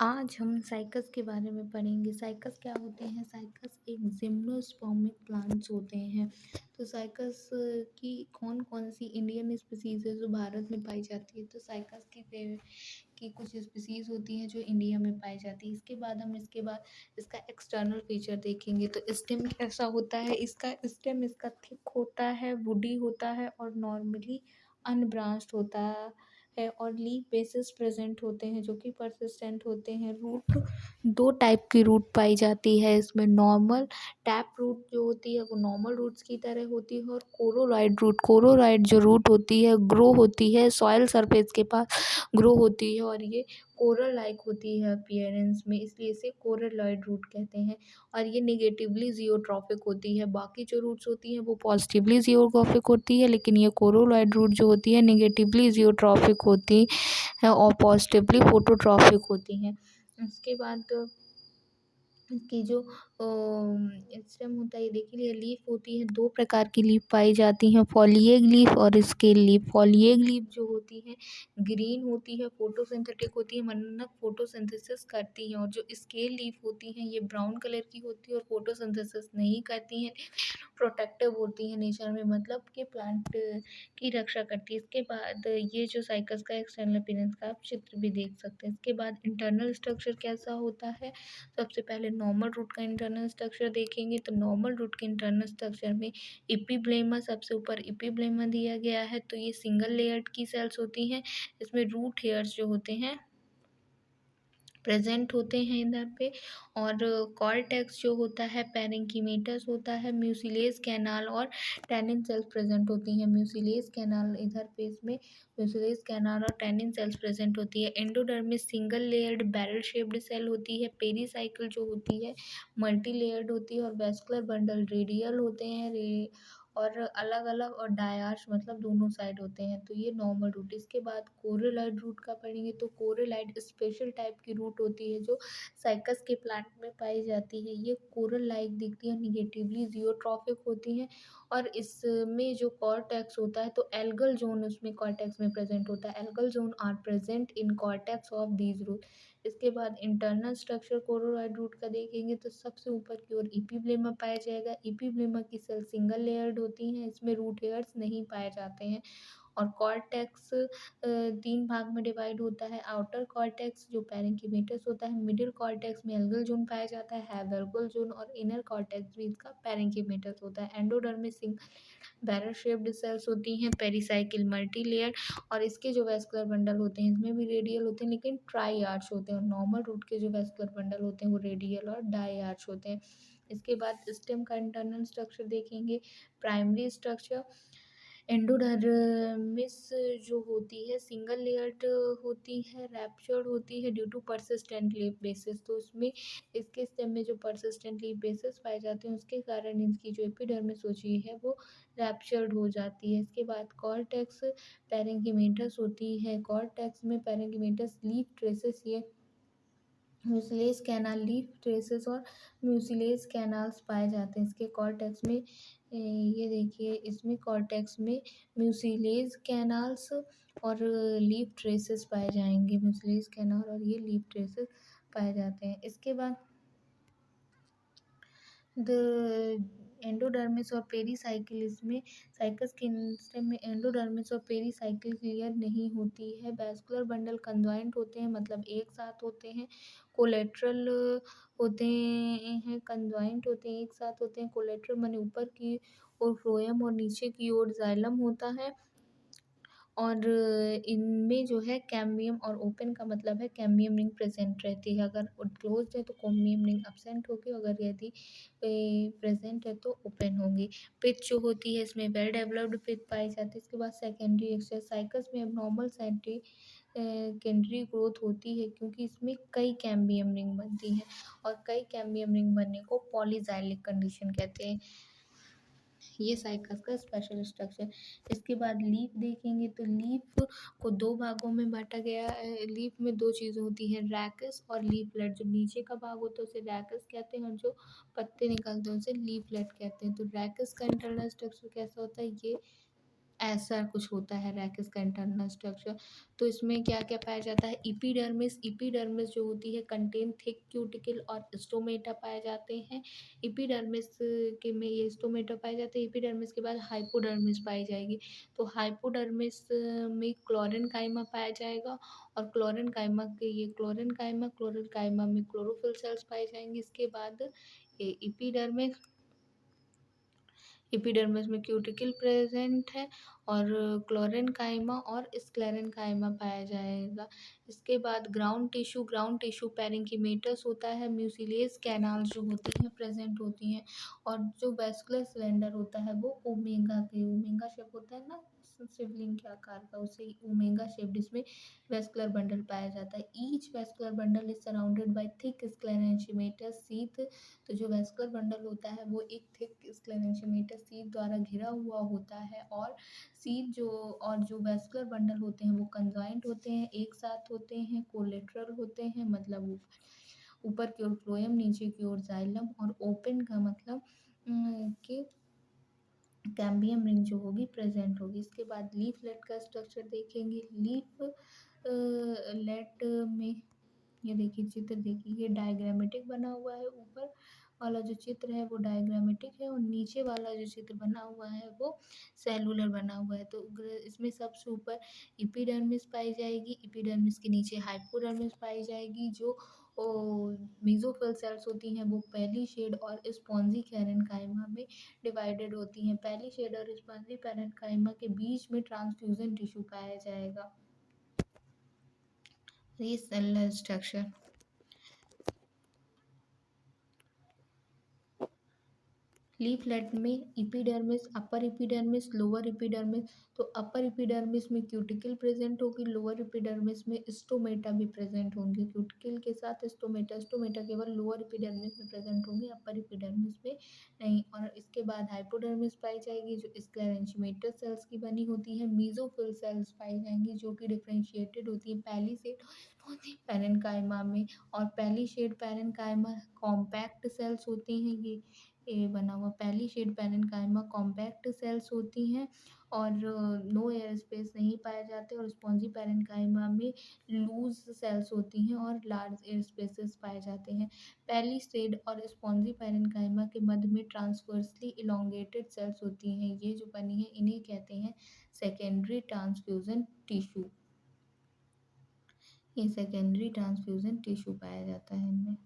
आज हम साइकस के बारे में पढ़ेंगे। साइकस क्या होते हैं? साइकस एक जिम्नोस्पर्मिक प्लांट्स होते हैं। तो साइकस की कौन-कौन सी इंडियन स्पीशीज़ है जो भारत में पाई जाती है? तो साइकस की कुछ स्पीशीज़ होती हैं जो इंडिया में पाई जाती है। इसके बाद इसका एक्सटर्नल फीचर देखेंगे। तो स्टेम कैसा होता है? इसका स्टेम इसका थिक होता है, वुडी होता है और नॉर्मली अनब्रांच्ड होता है और लीफ बेसिस प्रेजेंट होते हैं जो कि परसिस्टेंट होते हैं। रूट दो टाइप की रूट पाई जाती है इसमें। नॉर्मल टैप रूट जो होती है वो नॉर्मल रूट्स की तरह होती है और कोरोलॉइड जो रूट होती है ग्रो होती है सॉइल सरफेस के पास ग्रो होती है और ये कोरल लाइक होती है अपीयरेंस में, इसलिए इसे कोरलॉइड रूट कहते हैं। और ये नेगेटिवली जियोट्रॉफिक होती है। बाकी जो रूट्स होती हैं वो पॉजिटिवली जियोट्रॉफिक होती है, लेकिन ये कोरोलॉइड रूट जो होती है नेगेटिवली जियोट्रॉफिक होती है और पॉजिटिवली फोटोट्रॉफिक होती हैं। इसके बाद की जो स्टेम होता है, ये देखिए लीफ होती है। दो प्रकार की लीफ पाई जाती हैं, फॉलिएग लीफ और स्केल लीफ। फॉलिएग लीफ जो होती है ग्रीन होती है, फोटोसिंथेटिक होती है, मतलब फोटोसिंथेसिस करती हैं। और जो स्केल लीफ होती हैं ये ब्राउन कलर की होती है और फोटोसिंथेसिस नहीं करती हैं, प्रोटेक्टिव होती हैं नेचर में, मतलब कि प्लांट की रक्षा करती है। इसके बाद ये जो साइकस का एक्सटर्नल अपीयरेंस का आप चित्र भी देख सकते हैं। इसके बाद इंटरनल स्ट्रक्चर कैसा होता है? सबसे पहले नॉर्मल रूट का इंटरनल स्ट्रक्चर देखेंगे। तो नॉर्मल रूट के इंटरनल स्ट्रक्चर में इपिब्लेमा, सबसे ऊपर इपिब्लेमा दिया गया है। तो ये सिंगल लेयर्ड की सेल्स होती हैं। इसमें रूट हेयर्स जो होते हैं प्रेजेंट होते हैं इधर पे। और कॉर्टेक्स जो होता है, पैरेंकीमेटस होता है, म्यूसिलेज कैनाल और टैनिन सेल्स प्रेजेंट होती हैं। म्यूसिलेज कैनाल इधर पे इसमें म्यूसिलेज कैनाल और टैनिन सेल्स प्रेजेंट होती है। Endodermis single layered barrel shaped cell होती है। पेरीसाइकिल जो होती है मल्टी लेयर्ड होती है और वेस्कुलर बंडल रेडियल होते हैं और अलग अलग और डायार्स मतलब दोनों साइड होते हैं। तो ये नॉर्मल रूट। इसके बाद कोरेलाइड रूट का पढ़ेंगे। तो कोरेलाइड स्पेशल टाइप की रूट होती है जो साइकस के प्लांट में पाई जाती है। ये कोरल लाइक दिखती है, निगेटिवली जियोट्रॉफिक होती हैं और इसमें जो कॉर्टेक्स होता है तो एल्गल जोन उसमें कॉर्टेक्स में प्रेजेंट होता है। Algal zone are present in cortex of these root. इसके बाद इंटरनल स्ट्रक्चर कोरोलॉइड रूट का देखेंगे। तो सबसे ऊपर की ओर इपिब्लेमा पाया जाएगा। इपिब्लेमा की सेल सिंगल लेयर्ड होती हैं, इसमें रूट हेयर्स नहीं पाए जाते हैं। और कॉर्टेक्स तीन भाग में डिवाइड होता है। आउटर कॉर्टेक्स जो पैरेंकीमेटस होता है, मिडिल कॉर्टेक्स में एल्गल जोन पाया जाता है, हैवेर्गल जोन, और इनर कॉर्टेक्स भी इसका पैरेंकीमेटस होता है। एंडोडर्मिस बैरल शेप्ड सेल्स होती हैं, पेरिसाइकिल मल्टी लेयर। और इसके जो वेस्कुलर बंडल होते हैं इसमें भी रेडियल होते हैं लेकिन ट्राई आर्च होते हैं। और नॉर्मल रूट के जो वेस्कुलर बंडल होते हैं वो रेडियल और डाई आर्च होते हैं। इसके बाद स्टेम का इंटरनल स्ट्रक्चर देखेंगे। प्राइमरी स्ट्रक्चर एंडोडर्मिस जो होती है सिंगल लेयर्ड होती है, रैप्चर्ड होती है due to persistent leaf basis. तो उसमें इसके स्टेम में जो परसिस्टेंट लीफ बेसिस पाए जाते हैं उसके कारण इनकी जो एपिडर्मिस होती है वो रैप्चर्ड हो जाती है। इसके बाद कॉर्टेक्स पैरेंकीमेटस होती है। कॉर्टेक्स में पैरेंकीमेटस लीफ ट्रेसेस, ये म्यूसिलेज कैनाल लीफ ट्रेसेस और म्यूसिलेज कैनाल्स पाए जाते हैं इसके कॉर्टेक्स में। ये देखिए इसमें कॉर्टेक्स में म्यूसिलेज कैनाल्स और लीफ ट्रेसेस पाए जाएंगे। म्यूसिलेज कैनाल और ये लीफ ट्रेसेस पाए जाते हैं। इसके बाद द एंडोडर्मिस और पेरीसाइकिल, इसमें साइकस के स्टेम में एंडोडर्मिस और पेरीसाइकिल क्लियर नहीं होती है। वैस्कुलर बंडल कंजॉइंट होते हैं, मतलब एक साथ होते हैं। कोलेट्रल होते हैं, कंजॉइंट होते हैं, एक साथ होते हैं। कोलेट्रल माने ऊपर की ओर फ्लोएम और नीचे की ओर जाइलम होता है। और इनमें जो है कैम्बियम, और ओपन का मतलब है कैम्बियम रिंग प्रेजेंट रहती है। अगर क्लोज है तो कैम्बियम रिंग एब्सेंट होगी, अगर यदि प्रेजेंट है तो ओपन होगी। पिच जो होती है इसमें वेल डेवलप्ड पिच पाई जाती है। इसके बाद सेकेंडरी एक्सरसाइकस में अब नॉर्मल सेकेंडरी ग्रोथ होती है क्योंकि इसमें कई कैम्बियम रिंग बनती हैं और कई कैम्बियम रिंग बनने को पॉलीजाइलिक कंडीशन कहते हैं। ये साइकस का स्पेशल स्ट्रक्चर। इसके बाद लीफ देखेंगे। तो लीफ को दो भागों में बांटा गया है। लीफ में दो चीज़ें होती हैं, रैकस और लीफलेट। जो नीचे का भाग होता है उसे रैकस कहते हैं और जो पत्ते निकलते हैं उसे लीफलेट कहते हैं। तो रैकस का इंटरनल स्ट्रक्चर कैसा होता है, ये ऐसा कुछ होता है रैकिस का इंटरनल स्ट्रक्चर। तो इसमें क्या-क्या पाया जाता है, एपिडर्मिस, एपिडर्मिस जो होती है कंटेन थिक क्यूटिकल और स्टोमेटा पाए जाते हैं। एपिडर्मिस के में ये स्टोमेटा पाए जाते हैं, एपिडर्मिस के बाद हाइपोडर्मिस पाई जाएगी। तो हाइपोडर्मिस में क्लोरेन्काइमा पाया जाएगा और क्लोरेन्काइमा में क्लोरोफिल सेल्स पाए जाएँगे। इसके बाद ए एपिडर्मिस एपिडर्मिस में क्यूटिकल प्रेजेंट है और क्लोरेन्काइमा और स्क्लेरेन्काइमा पाया जाएगा। इसके बाद ग्राउंड टिश्यू पैरेंकीमेटस होता है, म्यूसिलेज कैनाल जो होती हैं प्रेजेंट होती हैं और जो वैस्कुलर सिलेंडर होता है वो ओमेगा शेप होता है ना शिवलिंग के आकार का, उसे ओमेगा शेप्ड इसमें वैस्कुलर बंडल पाया जाता है। Each vascular bundle is surrounded by thick sclerenchymatous sheath. तो जो वैस्कुलर बंडल होता है वो एक थिक स्क्लेरेंशिमेटस शीथ द्वारा घिरा हुआ होता है और जो वैस्कुलर बंडल होते हैं वो कंजॉइंट होते हैं, एक साथ होते हैं, कोलेटरल होते हैं, मतलब ऊपर की ओर फ्लोएम, नीचे की ओर जाइलम, और ओपन का मतलब कि कैम्बियम रिंग जो होगी प्रेजेंट होगी। इसके बाद लीफलेट का स्ट्रक्चर देखेंगे। लेट में ये देखिए चित्र देखिए, ये डायग्रामेटिक बना हुआ है। ऊपर वाला जो चित्र है वो डायग्रामेटिक है और नीचे वाला जो चित्र बना हुआ है वो सेलुलर बना हुआ है। तो इसमें सबसे ऊपर एपिडर्मिस पाई जाएगी, एपिडर्मिस के नीचे हाइपोडर्मिस पाई जाएगी। जो मेसोफिल सेल्स होती हैं वो पहली शेड और स्पॉन्जी पैरेन्काइमा में डिवाइडेड होती हैं। पहली शेड और स्पॉन्जी पैरेन्काइमा के बीच में ट्रांसफ्यूजन टिश्यू पाया जाएगा। ये सेलुलर स्ट्रक्चर। लीफलेट में epidermis, upper epidermis, lower epidermis. तो अपर एपिडर्मिस में क्यूटिकल प्रेजेंट होगी, लोअर एपिडर्मिस में स्टोमेटा भी प्रेजेंट होंगे। क्यूटिकल के साथ स्टोमेटा केवल लोअर एपिडर्मिस में प्रेजेंट होंगे, अपर एपिडर्मिस में नहीं। और इसके बाद हाइपोडर्मिस पाई जाएगी जो स्क्लेरेंशिमेटस सेल्स की बनी होती है। मेसोफिल सेल्स पाई जाएंगी जो कि डिफरेंशिएटेड होती है पहली शेड होती है पैरेन्काइमा में, और पहली शेड पैरेन्काइमा कॉम्पैक्ट सेल्स होती हैं। ये बना हुआ पहली शेड पैरेन्काइमा कॉम्पैक्ट सेल्स होती हैं और नो एयर स्पेस नहीं पाए जाते, और स्पॉन्जी पैरेन्काइमा में लूज सेल्स होती हैं और लार्ज एयर स्पेसेस पाए जाते हैं। पहली शेड और स्पॉन्जी पैरेन्काइमा के मध्य में ट्रांसवर्सली इलोंगेटेड सेल्स होती हैं। ये जो बनी है इन्हें कहते हैं सेकेंडरी ट्रांसफ्यूजन टिश्यू। ये सेकेंडरी ट्रांसफ्यूजन टिश्यू पाया जाता है इनमें।